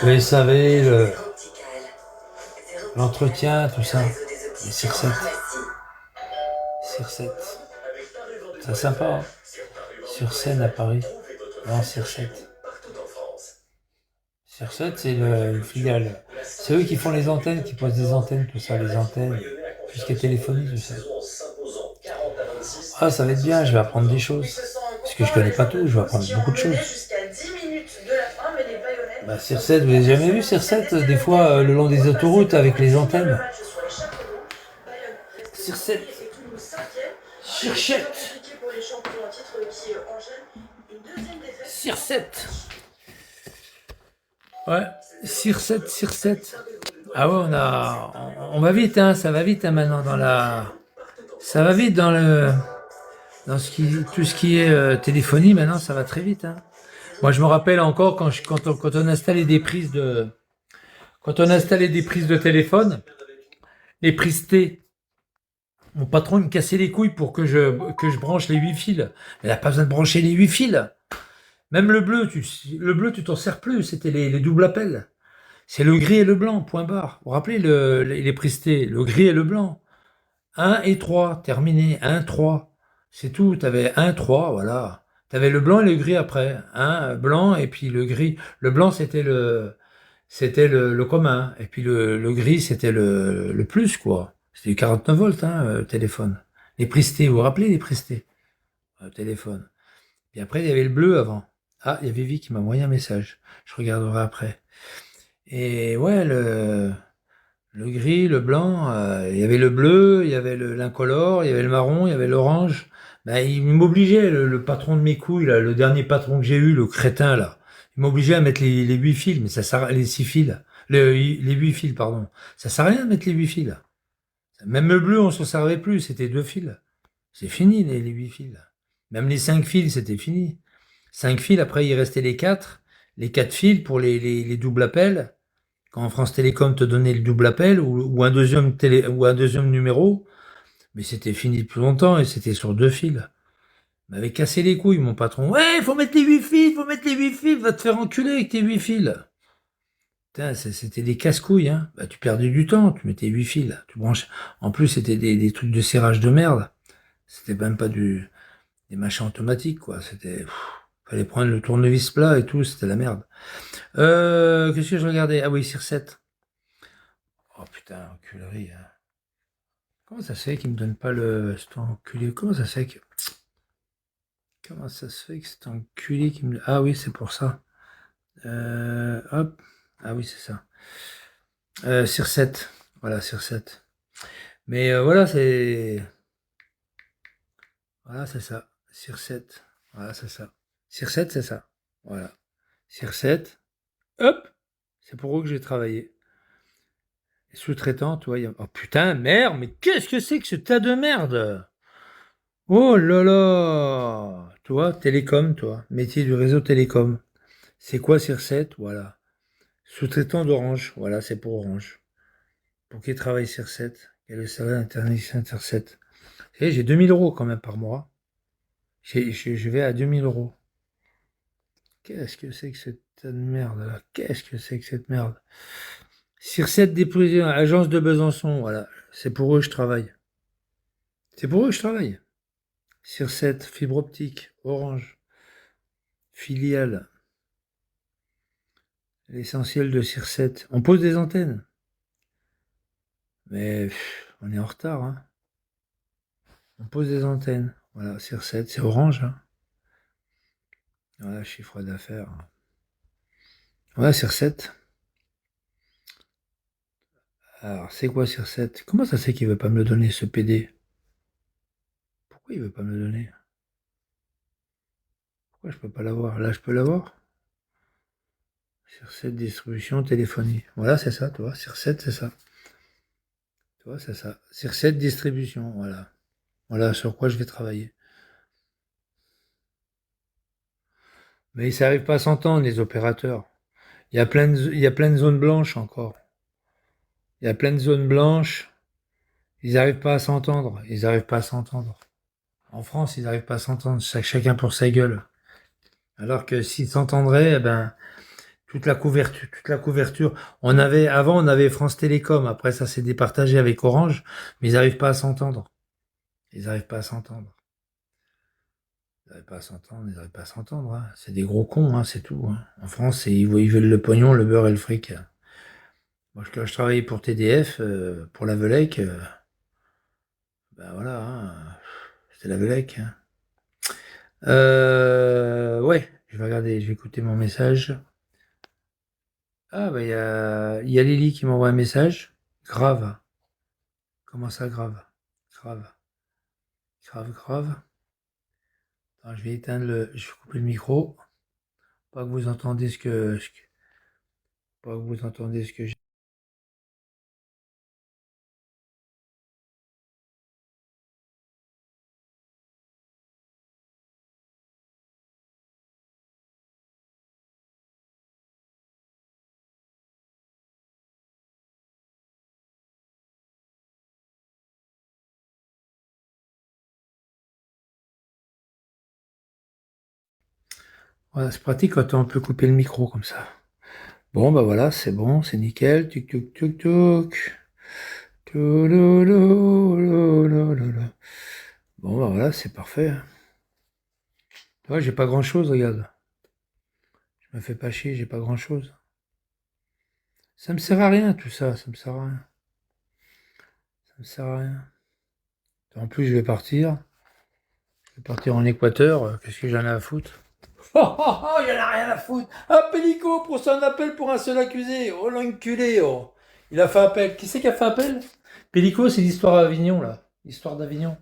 Le SAV, l'entretien, tout ça. Les Circettes. Circettes. C'est sympa, hein. Sur scène à Paris. Non, Circettes. Circettes, c'est une filiale. C'est eux qui font les antennes, qui posent des antennes, tout ça, les antennes. Tout ce qui est téléphonie, tout ça. Ah, ça va être bien, je vais apprendre des choses. Parce que je connais pas tout, je vais apprendre beaucoup de choses. Bah, Circettes, vous avez jamais vu Circettes, des fois, le long des autoroutes avec les antennes? Circettes. Circettes. Circettes. Ouais, Circettes, Circettes. Ah ouais, on va vite, hein, ça va vite, hein, maintenant ça va vite tout ce qui est téléphonie, maintenant, ça va très vite, hein. Moi, je me rappelle encore quand on installait quand on installait des prises de téléphone, les prises T. Mon patron il me cassait les couilles pour que je branche les 8 fils. Il n'a pas besoin de brancher les 8 fils. Même le bleu, tu t'en sers plus. C'était les doubles appels. C'est le gris et le blanc, point barre. Vous vous rappelez les prises T, le gris et le blanc. 1 et 3, terminé. 1, 3. C'est tout. Tu avais 1, 3, voilà. Tu avais le blanc et le gris après. Un blanc et puis le gris. Le blanc, c'était le commun. Et puis le gris, c'était le plus, quoi. C'était du 49 volts, hein, téléphone. Les Pristé, vous vous rappelez les Pristé? Téléphone. Puis après, il y avait le bleu avant. Ah, il y avait Vivi qui m'a envoyé un message. Je regarderai après. Et ouais, le gris, le blanc, il y avait le bleu, il y avait l'incolore, il y avait le marron, il y avait l'orange. Ben, il m'obligeait, le patron de mes couilles, là, le dernier patron que j'ai eu, le crétin, là. Il m'obligeait à mettre les 8 fils, mais ça sert, les 6 fils. Les 8 fils, pardon. Ça sert à rien de mettre les 8 fils. Même le bleu, on se servait plus, c'était 2 fils. C'est fini, les 8 fils. Même les 5 fils, c'était fini. 5 fils, après, il restait les 4. Les 4 fils pour les doubles appels. Quand France Télécom te donnait le double appel ou un ou un deuxième numéro, mais c'était fini depuis longtemps et c'était sur 2 fils. Il m'avait cassé les couilles, mon patron. Ouais, faut mettre les 8 fils, faut mettre les 8 fils, va te faire enculer avec tes 8 fils. Putain, c'était des casse-couilles, hein. Bah, tu perdais du temps, tu mettais 8 fils. Tu branches. En plus, c'était des trucs de serrage de merde. C'était même pas des machins automatiques, quoi. Fallait prendre le tournevis plat et tout, c'était la merde. Qu'est-ce que je regardais? Ah oui, sur 7. Oh putain, enculerie, hein. Comment ça se fait qu'il me donne pas cet enculé? Comment ça se fait que cet enculé qui me... Ah oui, c'est pour ça. Hop. Ah oui, c'est ça. Sur 7. Voilà, sur 7. Mais voilà, Voilà, c'est ça. Sur 7. Voilà, c'est ça. Sur 7, c'est ça. Voilà. Sur 7. Hop. C'est pour eux que j'ai travaillé. Les sous-traitants, tu vois, oh putain, merde, mais qu'est-ce que c'est que ce tas de merde? Oh là là! Toi, télécom, toi, métier du réseau télécom. C'est quoi Circept? Voilà. Sous-traitant d'Orange. Voilà, c'est pour Orange. Pour qui travaille Circept? Quel est le salaire international Circept? Vous savez, j'ai 2000 € quand même par mois. Je vais à 2000 €. Qu'est-ce que c'est que cette tas de merde là? Qu'est-ce que c'est que cette merde? Circept déposé agence de Besançon. Voilà. C'est pour eux que je travaille. C'est pour eux que je travaille. Circept, fibre optique, Orange, filiale. L'essentiel de Circept. On pose des antennes. Mais on est en retard, hein. On pose des antennes. Voilà, Circept, c'est Orange, hein. Voilà, chiffre d'affaires. Voilà, Circept. Alors, c'est quoi Circept? Comment ça c'est qu'il veut pas me le donner, ce PD? Pourquoi il veut pas me le donner? Pourquoi je peux pas l'avoir? Là, je peux l'avoir? Circept distribution, téléphonie. Voilà, c'est ça, tu vois. Circept, c'est ça. Tu vois, c'est ça. Circept distribution, voilà. Voilà sur quoi je vais travailler. Mais ils n'arrivent pas à s'entendre, les opérateurs. Il y a plein de zones blanches encore. Il y a plein de zones blanches. Ils n'arrivent pas à s'entendre. Ils n'arrivent pas à s'entendre. En France, ils n'arrivent pas à s'entendre. Chacun pour sa gueule. Alors que s'ils s'entendraient, eh ben, toute la couverture. Avant, on avait France Télécom. Après, ça s'est départagé avec Orange, mais ils n'arrivent pas à s'entendre. Ils n'arrivent pas à s'entendre. Ils n'arrivent pas à s'entendre. Ils n'arrivent pas à s'entendre. Hein. C'est des gros cons, hein, c'est tout. Hein. En France, ils veulent le pognon, le beurre et le fric. Moi, quand je travaillais pour TDF, pour la Velec, ben voilà, hein, c'était la Velec. Hein. Ouais, je vais regarder, je vais écouter mon message. Ah, bah, il y a Lily qui m'envoie un message. Grave. Comment ça, grave? Grave. Grave, grave. Attends, je vais je vais couper le micro. Pas que vous entendez pas que vous entendez ce que j'ai. Voilà, c'est pratique quand on peut couper le micro comme ça. Bon, bah voilà, c'est bon, c'est nickel. Tuc, tuc, tuc, tuc. Touloulou. Bon, bah voilà, c'est parfait. Ouais, j'ai pas grand chose, regarde. Je me fais pas chier, j'ai pas grand chose. Ça me sert à rien, tout ça, ça me sert à rien. Ça me sert à rien. En plus, je vais partir. Je vais partir en Équateur. Qu'est-ce que j'en ai à foutre? Oh, oh, oh, il en a rien à foutre. Ah, Pélico, pour son appel pour un seul accusé. Oh, l'enculé, oh. Il a fait appel. Qui c'est qui a fait appel? Pélico, c'est l'histoire d'Avignon, là. L'histoire d'Avignon.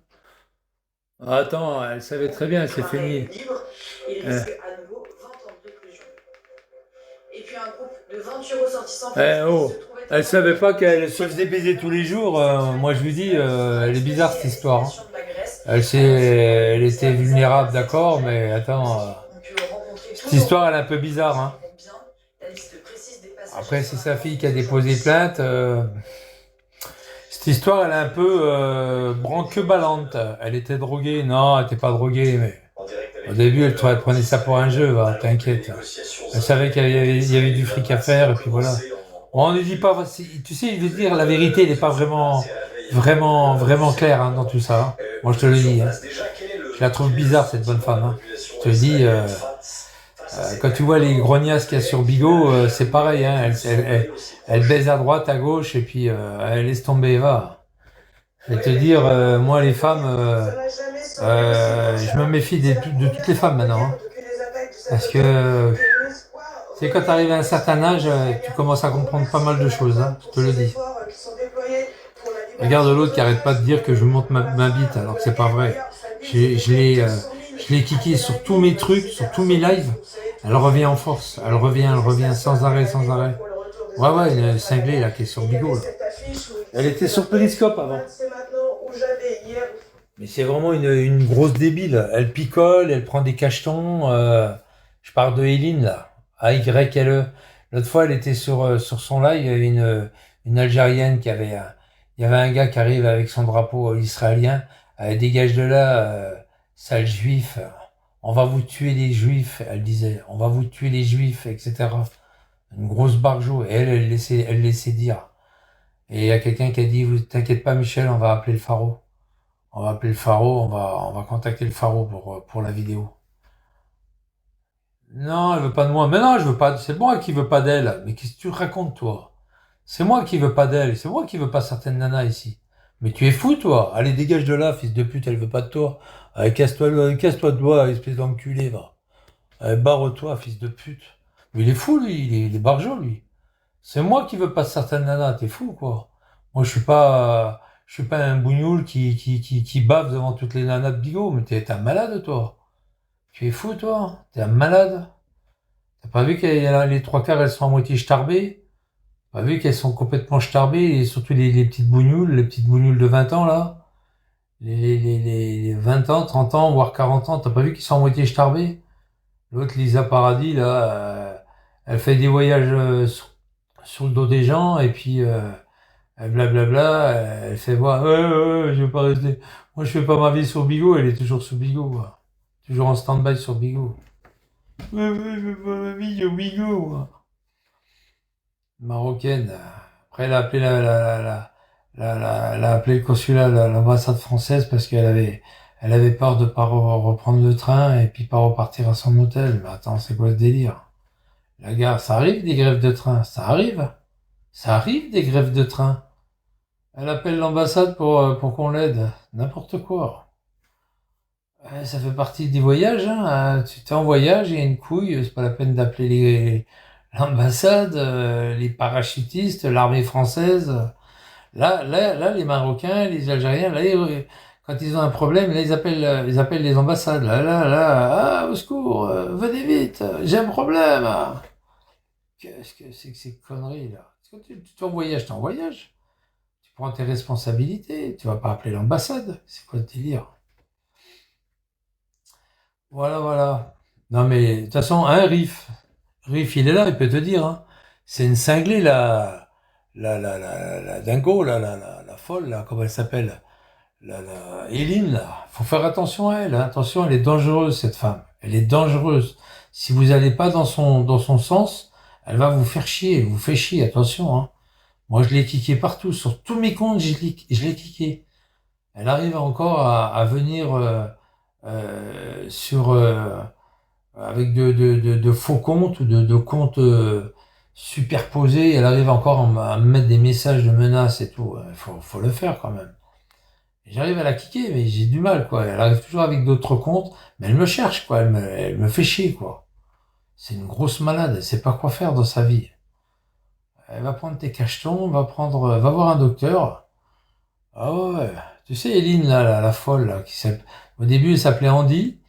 Ah, attends, elle savait très bien, elle s'est fait nier. Il risque à nouveau 20 ans de prison. Et puis un groupe de 28 ressortissants oh. Elle savait pas qu'elle se faisait baiser tous les jours. Moi, je lui dis, elle est bizarre cette histoire. Hein. Elle était vulnérable, d'accord, mais attends. Cette histoire, elle est un peu bizarre. Hein. Après, c'est sa fille qui a déposé plainte. Cette histoire, elle est un peu branque-ballante. Elle était droguée. Non, elle n'était pas droguée, mais au début, elle prenait ça pour un jeu, va, t'inquiète. Elle savait qu'il y avait du fric à faire, et puis voilà. On ne dit pas, tu sais, je veux dire, la vérité, elle n'est pas vraiment claire hein, dans tout ça. Hein. Moi, je te le dis. Hein. Je la trouve bizarre, cette bonne femme. Hein. Je te le dis, quand tu vois les grognasses qu'il y a sur Bigot, c'est pareil. Hein. Elle baise à droite, à gauche, et puis elle laisse tomber, va. Je vais te dire, moi, les femmes, je me méfie de toutes les femmes maintenant. Hein. Parce que c'est quand tu arrives à un certain âge, tu commences à comprendre pas mal de choses, hein, je te le dis. Regarde l'autre qui arrête pas de dire que je monte ma bite, alors que c'est pas vrai. Je l'ai kické sur tous mes trucs, sur tous mes lives. Elle revient en force, elle revient sans arrêt. Ouais, une cinglée là qui est sur Bigot. Là. Elle était sur Periscope avant. Mais c'est vraiment une grosse débile. Elle picole, elle prend des cachetons. Je parle de Eileen là. A-Y-L-E. L'autre fois, elle était sur son live, il y avait une Algérienne il y avait un gars qui arrive avec son drapeau israélien. Elle dégage de là, sale juif. On va vous tuer les juifs, elle disait. On va vous tuer les juifs, etc. Une grosse barjot. Et elle laissait dire. Et il y a quelqu'un qui a dit, vous t'inquiète pas Michel, on va appeler le Pharaon. On va appeler le Pharaon, on va contacter le Pharaon pour la vidéo. Non, elle veut pas de moi. Mais non, je veux pas. C'est moi qui veux pas d'elle. Mais qu'est-ce que tu racontes, toi? C'est moi qui veux pas d'elle. C'est moi qui veux pas certaines nanas ici. Mais tu es fou, toi. Allez, dégage de là, fils de pute. Elle veut pas de toi. Allez, casse-toi de toi, espèce d'enculé, va. Allez, barre-toi, fils de pute. Mais il est fou, lui. Il est barjot, lui. C'est moi qui veux pas certaines nanas. T'es fou, quoi. Moi, je suis pas un bougnoul qui bave devant toutes les nanas de Bigot. Mais t'es un malade, toi. Tu es fou, toi. T'es un malade. T'as pas vu les trois quarts, elles sont à moitié starbées? T'as pas vu qu'elles sont complètement starbées, et surtout les petites bougnoules de 20 ans, là? Les 20 ans, 30 ans, voire 40 ans, t'as pas vu qu'ils sont à moitié starbées? L'autre, Lisa Paradis, là, elle fait des voyages sur le dos des gens, et puis elle blablabla, elle fait voir, je vais pas rester. Moi, je fais pas ma vie sur Bigot, elle est toujours sur Bigot, quoi. Toujours en stand-by sur Bigot. Ouais, je fais pas ma vie sur Bigot, moi. marocaine. Après, elle a appelé elle a appelé le consulat, l'ambassade française parce elle avait peur de pas reprendre le train et puis pas repartir à son hôtel. Mais attends, c'est quoi ce délire? La gare, ça arrive des grèves de train, ça arrive. Ça arrive des grèves de train. Elle appelle l'ambassade pour qu'on l'aide. N'importe quoi. Ça fait partie des voyages, hein. Tu t'es en voyage, il y a une couille, c'est pas la peine d'appeler l'ambassade, les parachutistes, l'armée française. Là, les Marocains, les Algériens, là, quand ils ont un problème, là, ils appellent les ambassades. Ah, au secours, venez vite, j'ai un problème. Qu'est-ce que c'est que ces conneries, là? Quand tu es en voyage, t'es en voyage. Tu prends tes responsabilités, tu vas pas appeler l'ambassade. C'est quoi le délire? Voilà, voilà. Non, mais de toute façon, un Riff, il est là, il peut te dire, hein. C'est une cinglée, la dingo, la folle, là, comment elle s'appelle? Eileen, là. Faut faire attention à elle, hein. Attention, elle est dangereuse, cette femme. Elle est dangereuse. Si vous allez pas dans son sens, elle va vous faire chier, elle vous fait chier, attention, hein. Moi, je l'ai kické partout, sur tous mes comptes, je l'ai kické. Elle arrive encore à venir sur avec de faux comptes, de comptes superposés. Elle arrive encore à me mettre des messages de menaces et tout. Faut le faire quand même. Et j'arrive à la kicker, mais j'ai du mal, quoi. Elle arrive toujours avec d'autres comptes, mais elle me cherche, quoi. Elle me fait chier, quoi. C'est une grosse malade. Elle sait pas quoi faire dans sa vie. Elle va prendre tes cachetons, va voir un docteur. Ah ouais. Tu sais, Eline, là, la folle, là, au début, elle s'appelait Andy.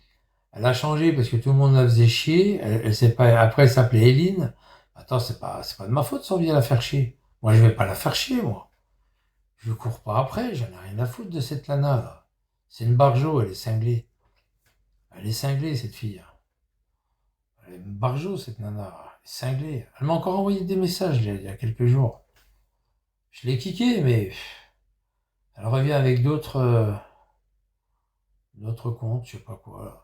Elle a changé parce que tout le monde la faisait chier. Elle s'est pas, après, elle s'appelait Eline. Attends, c'est pas de ma faute si on vient la faire chier. Moi, je vais pas la faire chier, moi. Je cours pas après, j'en ai rien à foutre de cette nana, là. C'est une barjo, elle est cinglée. Elle est cinglée, cette fille. Elle est une barjo, cette nana. Elle est cinglée. Elle m'a encore envoyé des messages, il y a quelques jours. Je l'ai kické, mais elle revient avec d'autres comptes, je sais pas quoi, là.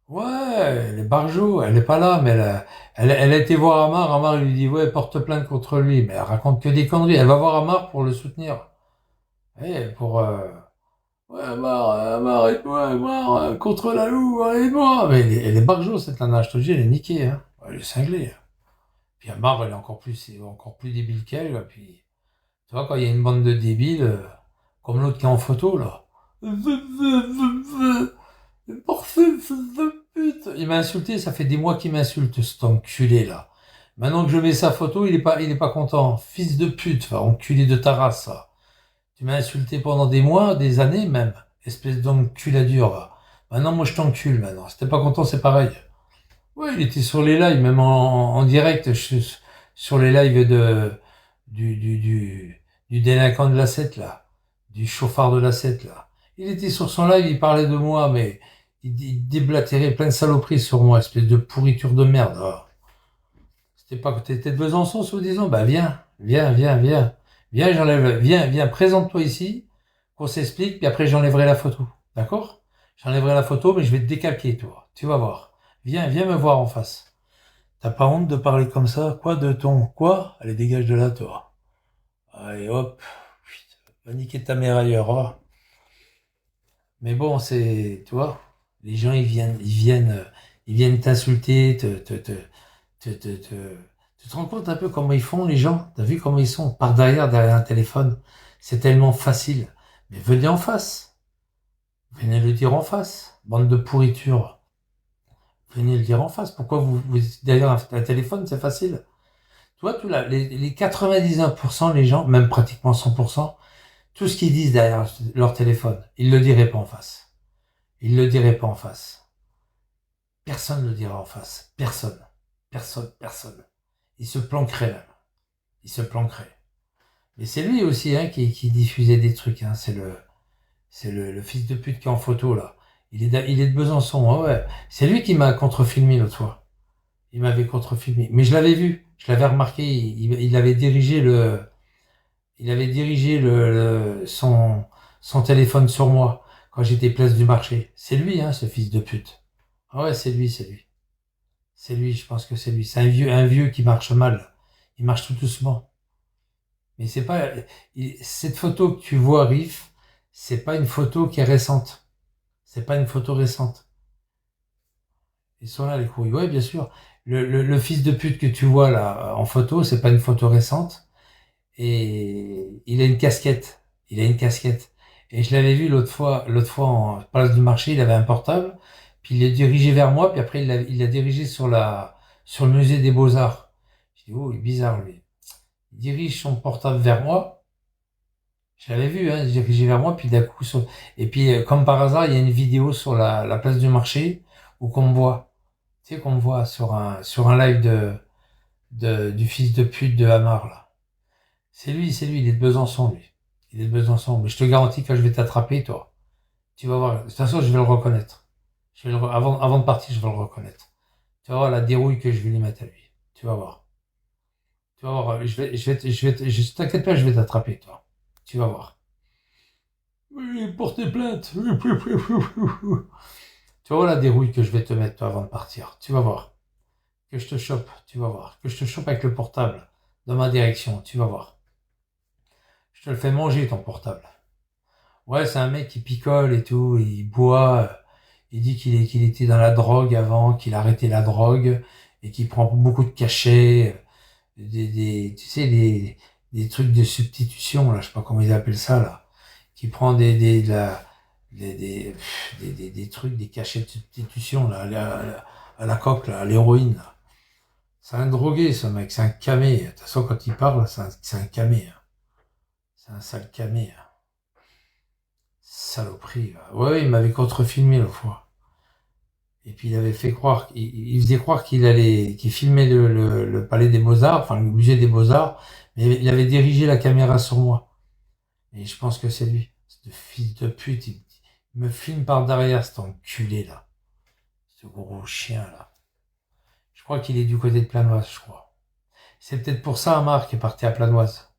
Ouais, elle est barjo, elle est pas là, mais elle a été voir Amar. Amar, il lui dit, ouais, porte plainte contre lui. Mais elle raconte que des conneries. Elle va voir Amar pour le soutenir. Eh, ouais, Amar, aide-moi, Amar, contre la loup, aide-moi. Mais elle est barjo, cette nana, je te dis, elle est niquée, hein. Ouais, elle est cinglée. Puis Amar, elle est encore plus débile qu'elle. Puis, tu vois, quand il y a une bande de débiles, comme l'autre qui est en photo, là. Parfait, fils de pute. Il m'a insulté, ça fait des mois qu'il m'insulte, cet enculé là. Maintenant que je mets sa photo, il est pas content. Fils de pute, va, enculé de ta race, ça. Tu m'as insulté pendant des mois, des années même. Espèce d'enculadure, va. Maintenant, moi, je t'encule, maintenant. Si t'es pas content, c'est pareil. Ouais, il était sur les lives, même en direct, sur les lives du délinquant de la 7, là. Du chauffard de la 7, là. Il était sur son live, il parlait de moi, mais il déblatérait plein de saloperies sur moi, espèce de pourriture de merde. Ah. C'était pas que t'étais de Besançon, soi-disant? Bah, viens. Viens, présente-toi ici, qu'on s'explique, puis après, j'enlèverai la photo. D'accord? J'enlèverai la photo, mais je vais te décalquer, toi. Tu vas voir. Viens me voir en face. T'as pas honte de parler comme ça? Quoi de ton? Quoi? Allez, dégage de là, toi. Allez, hop. Putain, va niquer ta mère ailleurs, oh. Mais bon, tu vois, les gens, ils viennent t'insulter, tu te rends compte un peu comment ils font, les gens? T'as vu comment ils sont? Par derrière un téléphone. C'est tellement facile. Mais venez en face. Venez le dire en face. Bande de pourriture. Venez le dire en face. Pourquoi derrière un téléphone, c'est facile? Tu vois, les 99%, les gens, même pratiquement 100%, tout ce qu'ils disent derrière leur téléphone, ils le diraient pas en face. Ils le diraient pas en face. Personne ne le dira en face. Personne. Il se planquerait même. Il se planquerait. Mais c'est lui aussi, hein, qui diffusait des trucs, hein. Le fils de pute qui est en photo, là. Il est de Besançon, hein, ouais. C'est lui qui m'a contrefilmé l'autre fois. Il m'avait contrefilmé. Mais je l'avais vu. Je l'avais remarqué. Il avait dirigé son téléphone sur moi quand j'étais place du marché. C'est lui, hein, ce fils de pute. Ah ouais, c'est lui. C'est lui, je pense que c'est lui. C'est un vieux qui marche mal. Il marche tout doucement. Mais c'est pas, cette photo que tu vois, Riff, c'est pas une photo qui est récente. C'est pas une photo récente. Ils sont là, les couilles. Ouais, bien sûr. Le fils de pute que tu vois là en photo, c'est pas une photo récente. Et il a une casquette. Il a une casquette. Et je l'avais vu l'autre fois en place du marché, il avait un portable. Puis il est dirigé vers moi, puis après il l'a dirigé sur le musée des Beaux-Arts. Je dis, oh, il est bizarre lui. Il dirige son portable vers moi. Je l'avais vu, hein, dirigé vers moi, puis d'un coup, et puis comme par hasard, il y a une vidéo sur la place du marché où qu'on me voit. Tu sais, qu'on me voit sur un live du fils de pute de Hamar, là. C'est lui, il est de Besançon, lui. Il est de Besançon. Mais je te garantis que je vais t'attraper, toi. Tu vas voir. De toute façon, je vais le reconnaître. Avant de partir, je vais le reconnaître. Tu vas voir la dérouille que je vais lui mettre à lui. Tu vas voir. Tu vas voir. T'inquiète pas, je vais t'attraper, toi. Tu vas voir. Oui, portez plainte. Tu vas voir la dérouille que je vais te mettre, toi, avant de partir. Tu vas voir. Que je te chope. Tu vas voir. Que je te chope avec le portable. Dans ma direction. Tu vas voir. Je te le fais manger, ton portable. Ouais, c'est un mec qui picole et tout, il boit, il dit qu'il était dans la drogue avant, qu'il a arrêté la drogue et qu'il prend beaucoup de cachets, tu sais, des trucs de substitution, là, je sais pas comment ils appellent ça, là, qui prend des trucs, des cachets de substitution, là, à la coque, là, à l'héroïne, là. C'est un drogué, ce mec, c'est un camé. De toute façon, quand il parle, c'est un camé, hein. C'est un sale camé, hein. Saloperie, là. Ouais, il m'avait contrefilmé l'autre fois. Et puis il avait fait croire, il faisait croire qu'il filmait le Palais des Beaux-Arts, enfin le musée des Beaux-Arts, mais il avait dirigé la caméra sur moi. Et je pense que c'est lui. Ce fils de pute, il me filme par derrière, cet enculé là. Ce gros chien là. Je crois qu'il est du côté de Planoise, je crois. C'est peut-être pour ça, Amar, qui est parti à Planoise.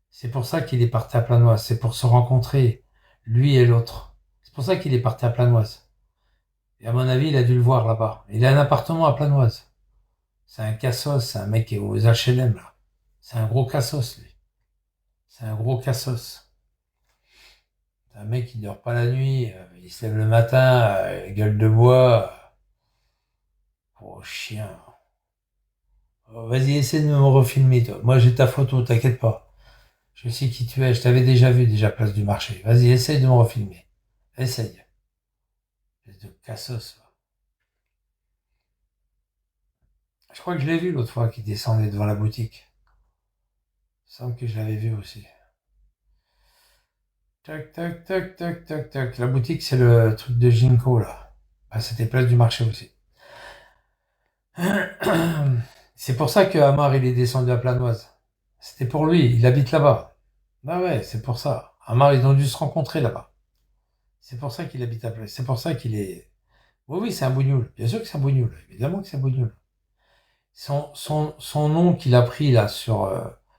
C'est pour ça qu'il est parti à Planoise. C'est pour se rencontrer, lui et l'autre. C'est pour ça qu'il est parti à Planoise. Et à mon avis, il a dû le voir là-bas. Il a un appartement à Planoise. C'est un cassos, c'est un mec qui est aux HLM, là. C'est un gros cassos, lui. C'est un gros cassos. C'est un mec qui dort pas la nuit, il se lève le matin, gueule de bois. Oh, chien. Oh, vas-y, essaie de me refilmer, toi. Moi, j'ai ta photo, t'inquiète pas. Je sais qui tu es, je t'avais déjà vu, déjà, place du marché. Vas-y, essaye de me refilmer. Essaye. Espèce de cassos, va. Je crois que je l'ai vu l'autre fois qui descendait devant la boutique. Il semble que je l'avais vu aussi. Tac, tac, tac, tac, tac, tac. La boutique, c'est le truc de Ginko, là. Ah, c'était place du marché aussi. C'est pour ça que Amar, il est descendu à Planoise. C'était pour lui, il habite là-bas. Ah ouais, c'est pour ça. Amar, ils ont dû se rencontrer là-bas. C'est pour ça qu'il habite à Planoise. C'est pour ça qu'il est... Oui, oui, c'est un bougnoul. Bien sûr que c'est un bougnoul. Évidemment que c'est un bougnoul. Son nom qu'il a pris, là,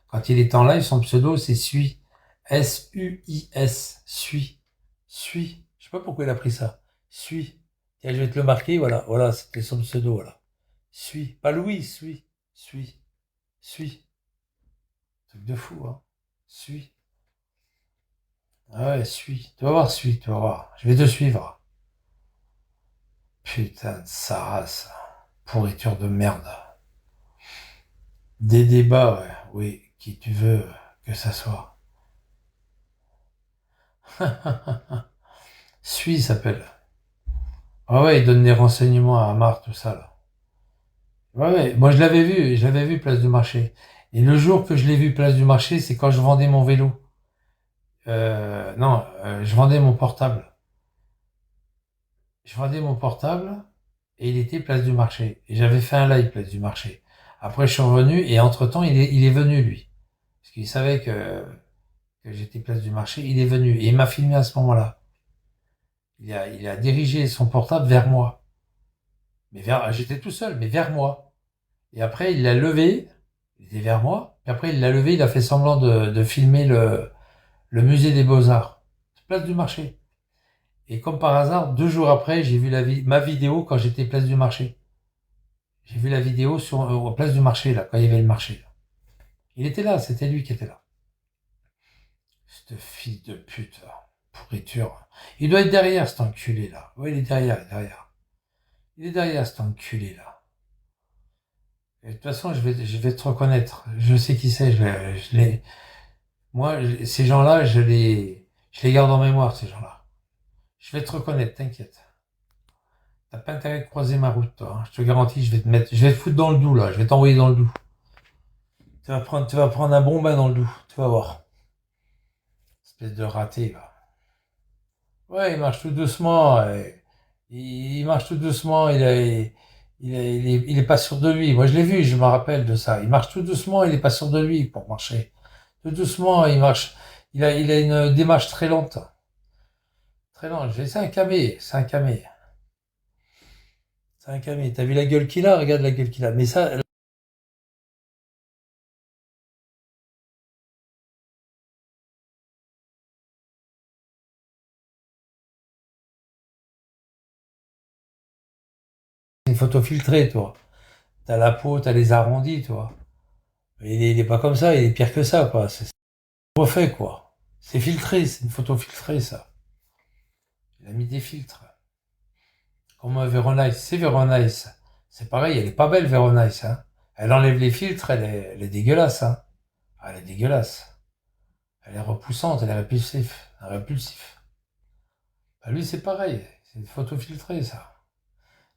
quand il est en live, son pseudo, c'est Sui. S-U-I-S. Sui. Sui. Je sais pas pourquoi il a pris ça. Sui. Tiens, je vais te le marquer, voilà. Voilà, c'était son pseudo, voilà. Sui. Pas Louis, Sui. Sui. Sui. Truc de fou, hein. Sui. Ah ouais, Sui. Tu vas voir, Sui, tu vas voir. Je vais te suivre. Putain de sa race. Pourriture de merde. Des débats, ouais. Oui, qui tu veux que ça soit. Sui s'appelle. Ah ouais, il donne des renseignements à Amar, tout ça, là. Ouais, ouais. Moi, je l'avais vu place du marché. Et le jour que je l'ai vu place du marché, c'est quand je vendais mon vélo. Non, je vendais mon portable. Je vendais mon portable et il était place du marché. Et j'avais fait un live place du marché. Après, je suis revenu et entre-temps, il est venu, lui. Parce qu'il savait que j'étais place du marché. Il est venu et il m'a filmé à ce moment-là. Il a dirigé son portable vers moi. J'étais tout seul, mais vers moi. Et après, il l'a levé. Il était vers moi. Et après, il l'a levé. Il a fait semblant de filmer le musée des Beaux-Arts. Place du marché. Et comme par hasard, 2 jours après, j'ai vu ma vidéo quand j'étais place du marché. J'ai vu la vidéo sur, en place du marché, là, quand il y avait le marché. Là. Il était là, c'était lui qui était là. Cette fille de pute, là. Pourriture. Il doit être derrière, cet enculé, là. Ouais, il est derrière, il est derrière. Il est derrière, cet enculé, là. Et de toute façon, je vais te reconnaître. Je sais qui c'est, moi, ces gens-là, je les garde en mémoire, ces gens-là. Je vais te reconnaître, t'inquiète. T'as pas intérêt de croiser ma route, toi. Hein. Je te garantis, je vais te foutre dans le doux, là. Je vais t'envoyer dans le doux. Tu vas prendre un bon bain dans le doux. Tu vas voir. Espèce de raté, là. Ouais, il marche tout doucement. Il marche tout doucement. Il est pas sûr de lui. Moi, je l'ai vu, je me rappelle de ça. Il marche tout doucement. Il est pas sûr de lui pour marcher. Tout doucement, il marche. Il a une démarche très lente. Très lente. C'est un camé. C'est un camé. C'est un camé. T'as vu la gueule qu'il a? Regarde la gueule qu'il a. Mais ça, c'est une photo filtrée, toi. T'as la peau, t'as les arrondis, toi. Mais il est pas comme ça. Il est pire que ça, quoi. C'est refait, quoi. C'est filtré. C'est une photo filtrée, ça. Il a mis des filtres. Comme Véronice. C'est Véronice. C'est pareil, elle est pas belle, Véronice. Hein. Elle enlève les filtres, elle est dégueulasse. Hein. Ah, elle est dégueulasse. Elle est repoussante, elle est répulsive. Répulsif. Bah, lui, c'est pareil. C'est une photo filtrée, ça.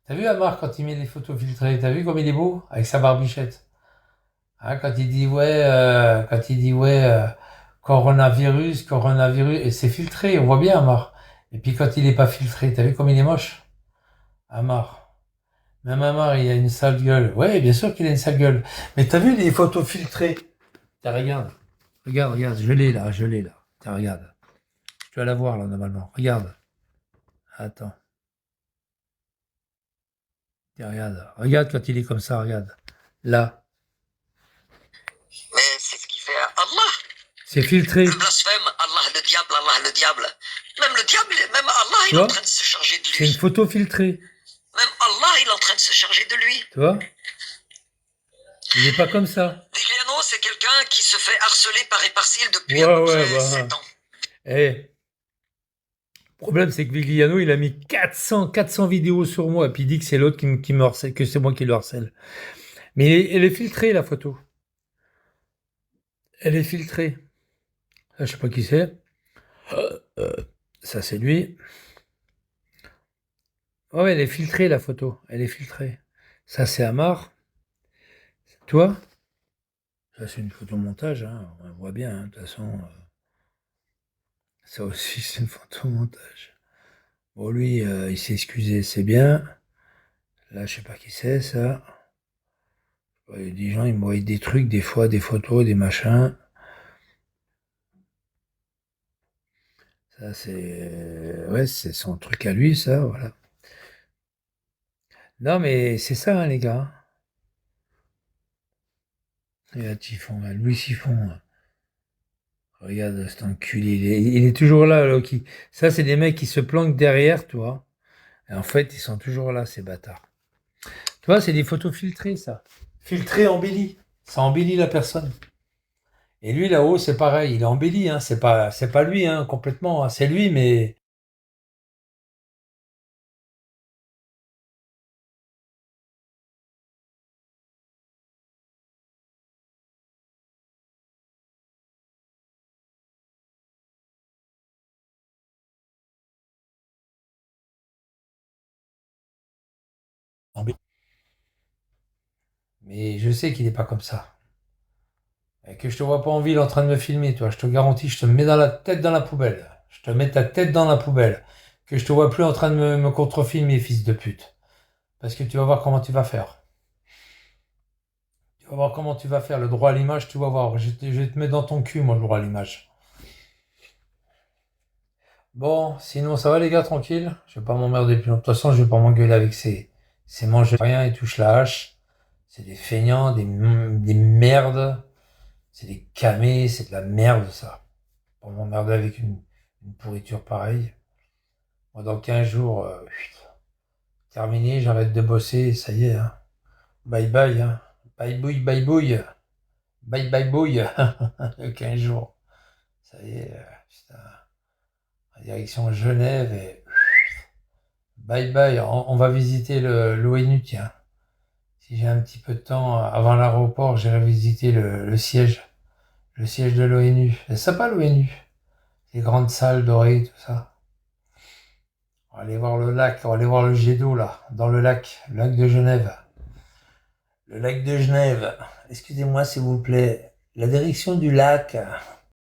T'as vu Amar quand il met les photos filtrées? T'as vu comme il est beau? Avec sa barbichette. Hein, quand il dit ouais, coronavirus, coronavirus, et c'est filtré, on voit bien Amar. Et puis quand il est pas filtré, t'as vu comme il est moche? Amar. Même Amar, il a une sale gueule. Ouais, bien sûr qu'il a une sale gueule. Mais t'as vu les photos filtrées? Tiens, regarde. Regarde, regarde, je l'ai là, je l'ai là. Tiens, regarde. Tu vas la voir là, normalement. Regarde. Attends. Tiens, regarde. Regarde quand il est comme ça, regarde. Là. Mais c'est ce qui fait Allah. C'est filtré. Le blasphème, Allah, le diable, Allah, le diable. Même le diable, même Allah, Tu il est en vois? train de se charger de C'est une lui. photo filtrée. Même Allah, il est en train de se charger de lui. Tu vois? Il n'est pas comme ça. Vigliano, c'est quelqu'un qui se fait harceler par et par-ci depuis Ouais, à peu ouais, près bah. 7 ans. Eh. Le problème, c'est que Vigliano, il a mis 400 vidéos sur moi, puis il dit que c'est l'autre qui me harcèle, que c'est moi qui le harcèle. Mais elle est filtrée, la photo. Elle est filtrée. Là, je sais pas qui c'est. Ça, c'est lui. Ouais, elle est filtrée, la photo. Elle est filtrée. Ça, c'est Amar. Toi? Ça, c'est une photomontage, hein. On voit bien, hein. De toute façon. Ça aussi, c'est une photomontage. Bon, lui, il s'est excusé, c'est bien. Là, je sais pas qui c'est, ça. Il y a des gens, ils m'envoient des trucs, des fois, des photos, des machins. Ça, c'est... Ouais, c'est son truc à lui, ça, voilà. Non, mais c'est ça, hein, les gars. Regarde Chiffon, là, Louis Chiffon. Là. Regarde cet enculé. Il est toujours là, Loki. Ça, c'est des mecs qui se planquent derrière, toi. Et en fait, ils sont toujours là, ces bâtards. Tu vois, c'est des photos filtrées, ça. Filtré, embelli. Ça embellit la personne. Et lui, là-haut, c'est pareil. Il est embelli, hein. C'est pas lui, hein, complètement. Hein. C'est lui, mais... Mais je sais qu'il n'est pas comme ça. Et que je te vois pas en ville en train de me filmer, toi. Je te garantis, je te mets dans la tête dans la poubelle. Je te mets ta tête dans la poubelle. Que je te vois plus en train de me contrefilmer, fils de pute. Parce que tu vas voir comment tu vas faire. Tu vas voir comment tu vas faire. Le droit à l'image, tu vas voir. Je vais te mettre dans ton cul, moi, le droit à l'image. Bon, sinon, ça va, les gars, tranquille. Je vais pas m'emmerder plus longtemps. De toute façon, je vais pas m'engueuler avec ces mangeurs rien, ils touchent la hache. C'est des feignants, des merdes. C'est des camés, c'est de la merde, ça. Pour m'emmerder avec une pourriture pareille. Moi, dans 15 jours, terminé, j'arrête de bosser, ça y est. Hein. Bye bye, hein. Bye bouille, bye bouille. Bye bye bouille. Le 15 jours. Ça y est, putain. En direction Genève et bye bye. On va visiter l'ONU, tiens. Si j'ai un petit peu de temps avant l'aéroport, j'irai visiter le siège. Le siège de l'ONU. C'est sympa l'ONU. Les grandes salles dorées, tout ça. On va aller voir le lac, on va aller voir le jet d'eau là, dans le lac de Genève. Le lac de Genève. Excusez-moi s'il vous plaît. La direction du lac.